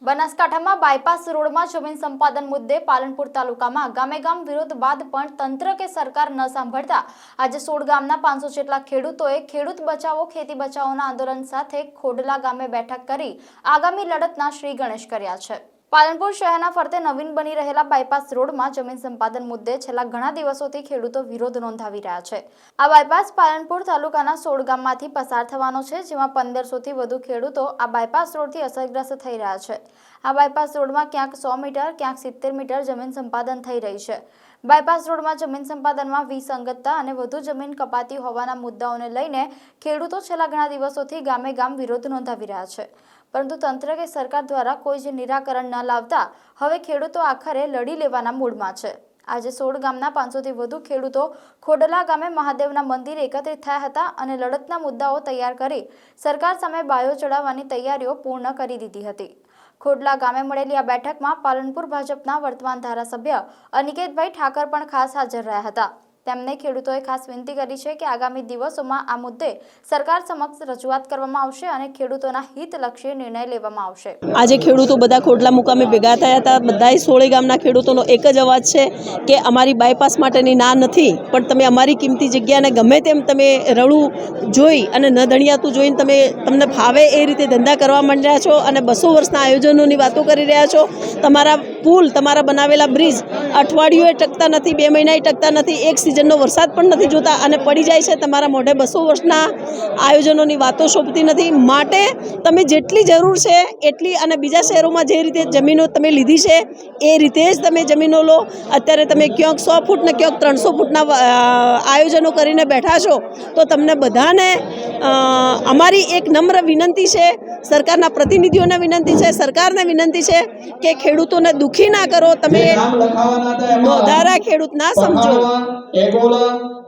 બનાસકાંઠામાં બાયપાસ રોડમાં જમીન સંપાદન મુદ્દે પાલનપુર તાલુકામાં ગામે ગામ વિરોધ બાદ પણ તંત્ર કે સરકાર ન સાંભળતા આજે 16 ગામના 500 જેટલા ખેડૂતોએ ખેડૂત બચાવો ખેતી બચાવોના આંદોલન સાથે ખોડલા ગામે બેઠક કરી આગામી લડતના શ્રી ગણેશ કર્યા છે। પાલનપુર શહેરના ફરતે નવીન બની રહેલા બાયપાસ રોડમાં જમીન સંપાદન મુદ્દે છેલ્લા ઘણા દિવસોથી ખેડૂતો વિરોધ નોંધાવી રહ્યા છે। આ બાયપાસ પાલનપુર તાલુકાના 16 ગામમાંથી પસાર થવાનો છે, જેમાં 1500 થી વધુ ખેડૂતો આ બાયપાસ રોડથી અસરગ્રસ્ત થઈ રહ્યા છે। આ બાયપાસ રોડમાં ક્યાંક 100 મીટર ક્યાંક 70 મીટર જમીન સંપાદન થઈ રહી છે। બાયપાસ રોડમાં જમીન સંપાદનમાં વિસંગતતા અને વધુ જમીન કપાતી હોવાના મુદ્દાઓને લઈને ખેડૂતો છેલ્લા ઘણા દિવસોથી ગામે ગામ વિરોધ નોંધાવી રહ્યા છે, પરંતુ તંત્ર કે સરકાર દ્વારા કોઈ જ નિરાકરણ ન લાવતા હવે ખેડૂતો આખરે લડી લેવાના મૂડમાં છે। આજે 16 ગામના 500 થી વધુ ખેડૂતો ખોડલા ગામે મહાદેવના મંદિરે એકત્રિત થયા હતા અને લડતના મુદ્દાઓ તૈયાર કરી સરકાર સામે બાયો ચડાવવાની તૈયારીઓ પૂર્ણ કરી દીધી હતી। ખોડલા ગામે મળેલી આ બેઠકમાં પાલનપુર ભાજપના વર્તમાન ધારાસભ્ય અનિકેતભાઈ ઠાકર પણ ખાસ હાજર રહ્યા હતા। તેમને ખેડૂતોએ ખાસ વિનંતી કરી છે કે આગામી દિવસોમાં આ મુદ્દે સરકાર સમક્ષ રજૂઆત કરવામાં આવશે અને ખેડૂતોના હિતલક્ષી નિર્ણય લેવામાં આવશે। આજે ખેડૂતો બધા ખોડલા મુકામે ભેગા થયા હતા। બધાય 16 ગામના ખેડૂતોનો એક જ અવાજ છે કે અમારી બાયપાસ માટેની ના નથી, પણ તમે અમારી કિંમતી જગ્યાને ગમે તેમ તમે રળું જોઈ અને ન દણિયાતું જોઈને તમને ફાવે એ રીતે ધંધા કરવા માંડ્યા છો અને 200 વર્ષના આયોજનોની વાતો કરી રહ્યા છો। તમારા પુલ, તમારા બનાવેલા બ્રિજ અઠવાડિયુંએ ટકતા નથી, 2 મહિનાએ ટકતા નથી, એક સિઝનનો વરસાદ પણ નથી જોતા અને પડી જાય છે। તમારા મોઢે 200 વર્ષના આયોજનોની વાતો શોભતી નથી। માટે તમે જેટલી જરૂર છે એટલી અને બીજા શહેરોમાં જે રીતે જમીનો તમે લીધી છે એ રીતે જ તમે જમીનો લો। અત્યારે તમે ક્યાંક 100 ફૂટ ને ક્યાંક 300 ફૂટના આયોજનો કરીને બેઠા છો, તો તમને બધાને અમારી એક નમ્ર વિનંતી છે, સરકારના પ્રતિનિધિઓને વિનંતી છે, સરકારને વિનંતી છે કે ખેડૂતોને દુઃખી ના કરો। તમે નોંધારા ખેડૂત ના સમજો।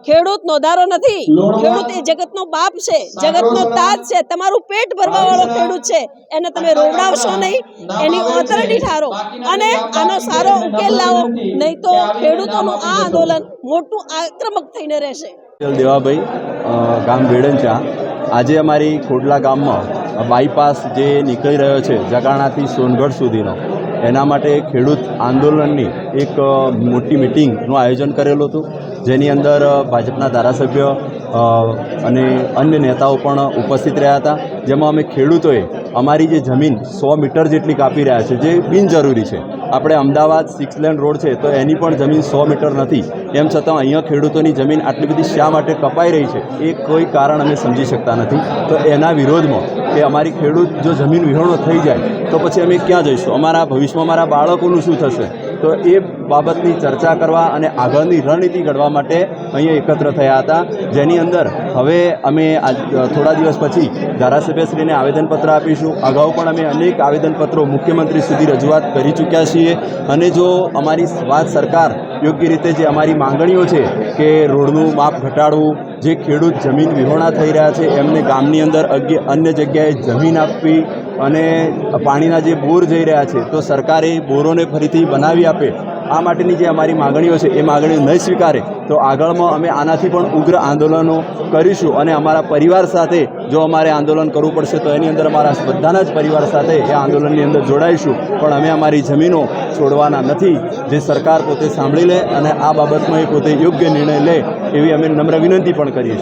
ખેડૂત નોંધારો નથી, ખેડૂત એ જગતનો બાપ છે, જગતનો તાજ છે, તમારું પેટ ભરવા વાળો ખેડૂત છે। એને તમે રોવડાવશો નહીં, એની ઓથોરિટી ઠારો અને આનો સારો ઉકેલ લાવો, નહીં તો ખેડૂતોનું આ આંદોલન મોટું આક્રમક થઈને રહેશે। દેવાભાઈ, ગામ વેડંચા। આજે અમારી ખોડલા ગામમાં બાયપાસ જે નીકળી રહ્યો છે જગાણાથી સોનગઢ સુધીનો, એના માટે ખેડૂત આંદોલનની એક મોટી મિટિંગનું આયોજન કરેલું હતું, જેની અંદર ભાજપના ધારાસભ્ય અને અન્ય નેતાઓ પણ ઉપસ્થિત રહ્યા હતા। જેમાં અમે ખેડૂતોએ અમારી જે જમીન 100 મીટર જેટલી કાપી રહ્યા છે, જે બિનજરૂરી છે। આપણે અમદાવાદ 6 લેન રોડ છે તો એની પણ જમીન 100 મીટર નથી, એમ છતાં અહીંયા ખેડૂતોની જમીન આટલી બધી શા માટે કપાઈ રહી છે એ કોઈ કારણ અમે સમજી શકતા નથી। તો એના વિરોધમાં કે અમારી ખેડૂત જો જમીન વિહોણો થઈ જાય તો પછી અમે ક્યાં જઈશું, અમારા ભવિષ્યમાં અમારા બાળકોનું શું થશે, તો એ બાબતની ચર્ચા કરવા અને આગળની રણનીતિ ઘડવા માટે અહીંયા એકત્ર થયા હતા। જેની અંદર હવે અમે થોડા દિવસ પછી ધારાસભ્યશ્રીને આવેદનપત્ર આપીશું। અગાઉ પણ અમે અનેક આવેદનપત્રો મુખ્યમંત્રી સુધી રજૂઆત કરી ચૂક્યા છીએ અને જો અમારી વાત સરકાર યોગ્ય રીતે જે અમારી માંગણીઓ છે કે રોડનું માપ ઘટાડવું, જે ખેડૂત જમીન વિહોણા થઈ રહ્યા છે એમને ગામની અંદર અન્ય જગ્યાએ જમીન આપવી અને પાણીના જે બોર જઈ રહ્યા છે તો સરકારે બોરોને ફરીથી બનાવી આપે, આ માટેની જે અમારી માંગણીઓ છે એ માંગણીઓ નહીં સ્વીકારે તો આગળમાં અમે આનાથી પણ ઉગ્ર આંદોલનો કરીશું અને અમારા પરિવાર સાથે જો અમારે આંદોલન કરવું પડશે તો એની અંદર અમારા બધાના જ પરિવાર સાથે એ આંદોલનની અંદર જોડાઈશું, પણ અમે અમારી જમીનો છોડવાના નથી। જે સરકાર પોતે સાંભળી લે અને આ બાબતમાં એ પોતે યોગ્ય નિર્ણય લે એવી અમે નમ્ર વિનંતી પણ કરીએ છીએ।